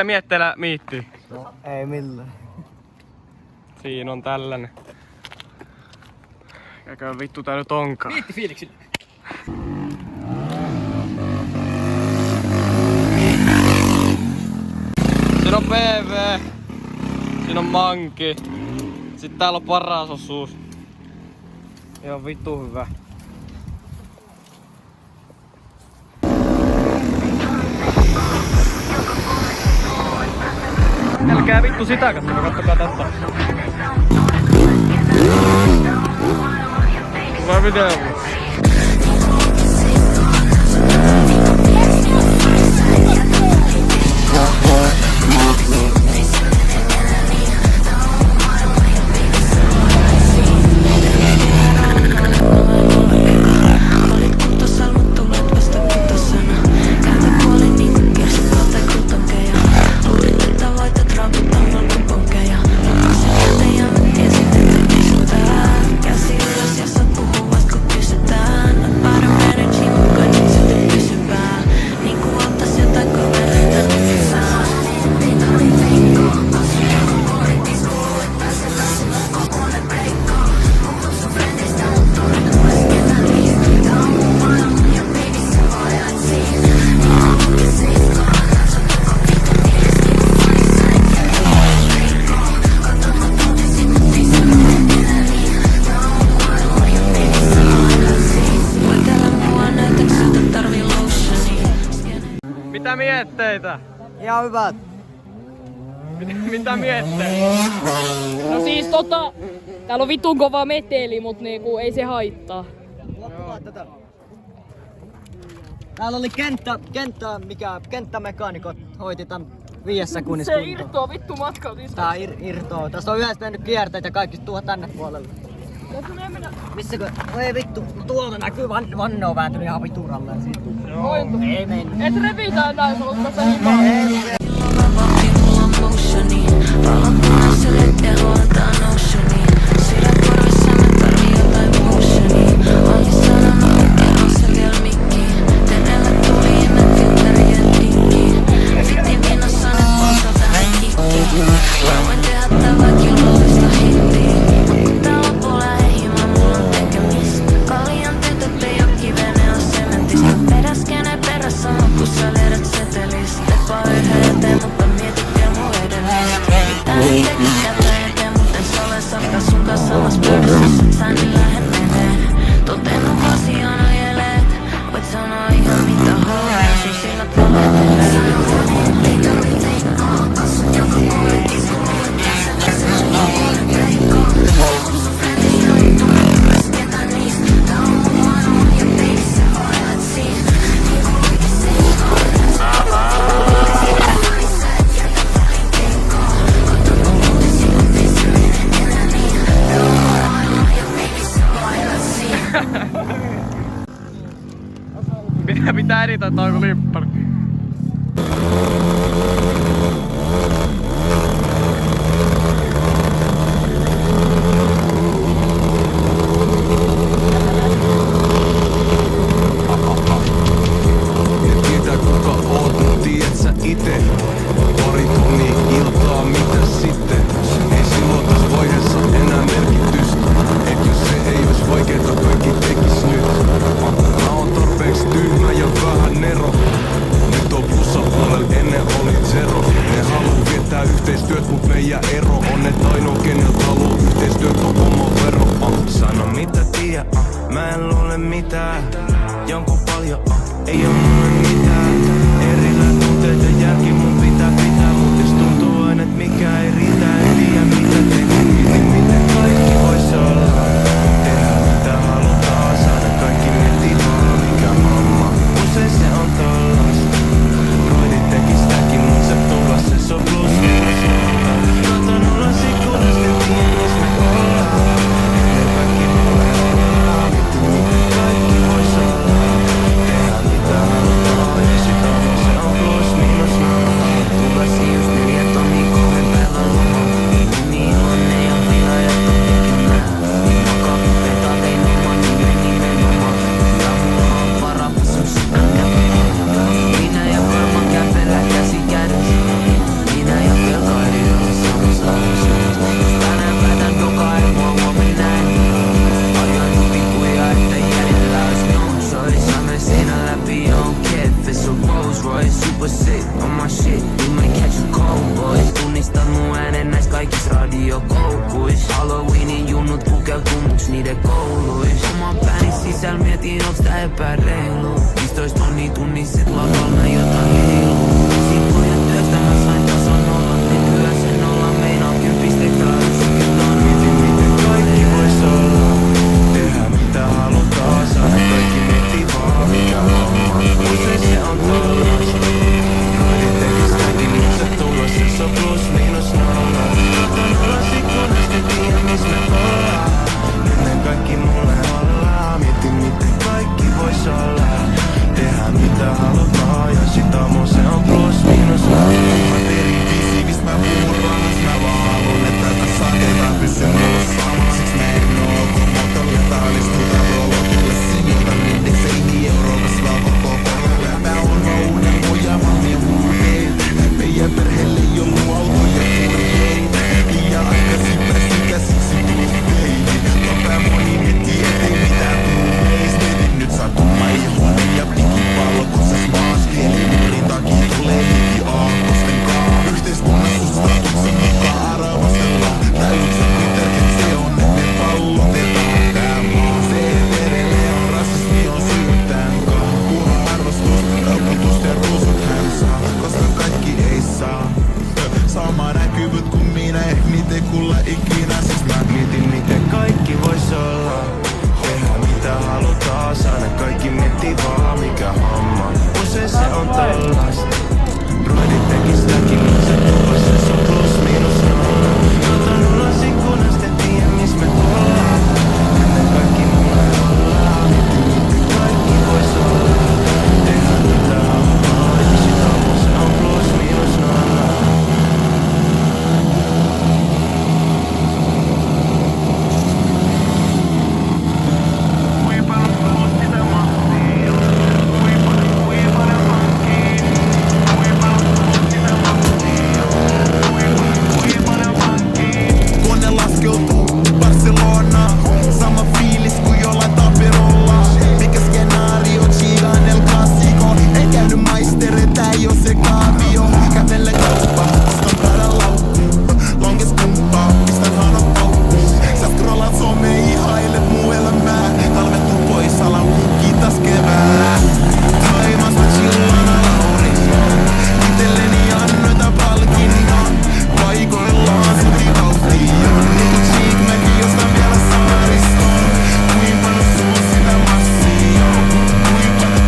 Millä mietteellä miittii? No ei millään. Siinä on tällainen. Käykää vittu tää nyt onkaan. Miitti fiiliksillä. Siinä on PV. Siinä on Manki. Sitten täällä on paras osuus. Ihan vittu hyvä. Älkää vittu sitä kattokaa tätä. Hyvä video. Mitä mietteitä? Ihan hyvät. Mitä mietteitä? No siis täällä on vitun kova meteli, mut niinku ei se haittaa. Täällä oli kenttämekaanikot hoiti tän 5 sekunnissa Se kuntoon. irtoaa vittu matkalta. Tää irtoaa. Tässä on yhdessä mennyt kierteet ja kaikki tuo tänne puolelle. Missäkö? Ei vittu, tuolta näkyy vanne on vääntynyt ihan vituralleen siitä. Ei mennyt. Et revitään näin, mulla on tässä himaa. Pitää editoa, toi on limppari. Tietää kuka oot, mut tiedät sä ite. Pari tunnia iltaa, mitä sitten? Ei silloin tässä vaiheessa enää merkitystä. Et jos se ei ois vaikeeta, kaikki tekis nyt. Mä oon tarpeeksi tyhmä ja vähän nero. Nyt on plussapuolella, ennen oli zero. Ne haluu viettää yhteistyöt, mut meidän ero on, et ainoa keneltä haluu yhteistyöt on oma vero. Sano mitä tiedä, mä en luule mitään. Jonkun paljon, ei oo mulle mitään. Erillä tunteet ja järki mun pitää, mut jos tuntuu aina, et mikä ei riitä, en tiedä mitä tekee. Miten kaikki vois olla. Tehdä mitä halutaan, saada kaikki miettii vaan mikä mamma. Usein se on tollasta. Broidit tekis täkin, mut se tullas, se on plus. Katon ulos ikkunas, nyt tiedäis me ollaan. Ennen kaikki mulle kaikki vois olla. Tehdä mitä halutaan, ja sit on se on plus miinus nolla. Tulla Halloweenin junnut pukeutuu muks niiden kouluis. Oman pääni sisällä mietin onks tää epäreilu. 15 tonnia tunnisset lavalla jotain heiluu. Sit pojan työstä mä sain tasan olla. Nykyään sen olla meinaa 10 ekstraisukiltaan. Mietin miten kaikki vois olla. Tehdä mitä halutaan saada. Kaikki miettii vaan mikä homma. Usein se on tollasta. Noidit tekis kaikki mikset tulos. Se on plus miinus nolla. Katon alas ikkunasta ja tiedä mis me ollaan. Nyt ne kaikki mulle ollaan. Mietin miten kaikki vois olla. Tehdä mitä halutaan ja sit aamu se on plus miinus nolla. Mä tein viisi mistä mä puhun rannas. Mä vaan haluun et tätä sateita pysy mulla sama. Siks mä en oo kun motolla taalistutaan rolotulle siniltä. Indekseihin Euroopas vaan koko kohdalla. Mä oon vaan uuden pojan ja huudeita. Meidän perheelle ei ollu autoja kurjeita. Liian aikaisin pääsi käsiksi puhteihin. Nopea moni miettii ettei mitään tuu meistä. Nyt saa tumma ihonen ja pikipallo kusas maas. Helimurin takia tulee hiki aakosten kaa. Yhteiskunnassa statuksen mukaan arvostellaan. Tää yksin kuitenkin se on ne pallotetaan tää maa. Se edelleen on rasismi on syyt tän kaa. Puhua arvostus, rauhoitusta ja ruusut hän saa. Koska kaikki ei saa. Sama näkyvyt kuin minä, eh miten kulla ikinä. Seks mä mietin miten kaikki vois olla. Tehdä mitä halutaan saada. Kaikki miettii vaan mikä homma. Usein se on tollasta. Broidit tekis kaikki mikset tulos. Se on plus miinus nolla. Katon ulos ikkunasta ja tiedä mis me ollaan. Nyt ne kaikki mulle ollaan. Mietin miten kaikki vois olla. Tehdä mitä halutaan ja sit aamu se on plus miinus nolla. Kone laskeutuu Barcelonaan. Sama fiilis kuin jollain taperolla. Mikä skenaario, Gigan El Clasico. Ei käyny maistereitä, ei oo se kaavio. Kävelle kauppaa, ostan Pradan laukkuun. Longes kumppaa, pistän hanat paukkuun. Sä scrollaat someen, ihailet muu elämää. Talvet tuu pois, alan kukkii taas keväällä. Taivas mä chillaan alaurinkoon. Itelleni annoita palkinnon. Paikoillaan suti vauhtiin. Niinku cheek mäkin jostain vielä saaristoon. Kuin paljon sulla sitä massia on.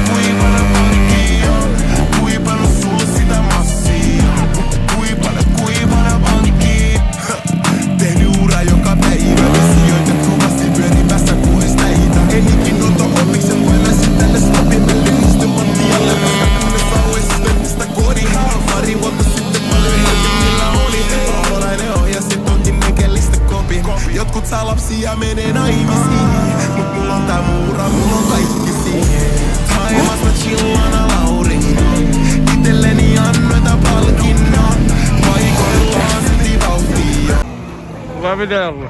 Kuin paljon pankkia on. Kuin paljon sulla sitä massia on. Kuin paljon pankkia. Tehnyt ura joka päivä. Visioita kovasti pyörin päästä puheesta itä. En ikin oto opiksen voi läsitellä stopille. Lennistä pattialle vasta kuudessa oisista kodin. Pari vuotta sitten paljon millä oli. Roolainen ohjasi tontin nekellistä kopin. Jotkut saa lapsia menee naimisiin. Mut mulla on tää muura, mulla on kaikki siihen. Taivas mä chillaan alaurinkoon. Itelleni annoita palkinnon. Paikoillaan silti vauhtia. Hyvää videolla.